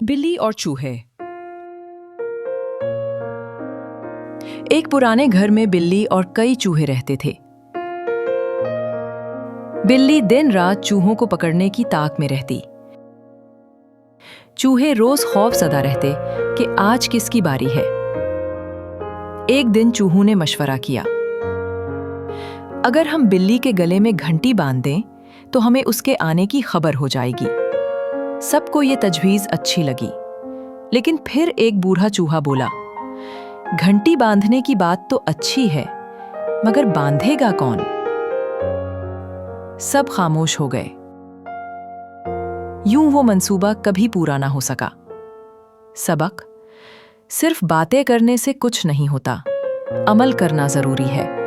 बिल्ली और चूहे। एक पुराने घर में बिल्ली और कई चूहे रहते थे। बिल्ली दिन रात चूहों को पकड़ने की ताक में रहती। चूहे रोज खौफ सदा रहते कि आज किसकी बारी है। एक दिन चूहों ने मशवरा किया, अगर हम बिल्ली के गले में घंटी बांध दें तो हमें उसके आने की खबर हो जाएगी। सबको ये तजवीज अच्छी लगी, लेकिन फिर एक बूढ़ा चूहा बोला, घंटी बांधने की बात तो अच्छी है, मगर बांधेगा कौन? सब खामोश हो गए। यूं वो मंसूबा कभी पूरा ना हो सका। सबक, सिर्फ बातें करने से कुछ नहीं होता, अमल करना जरूरी है।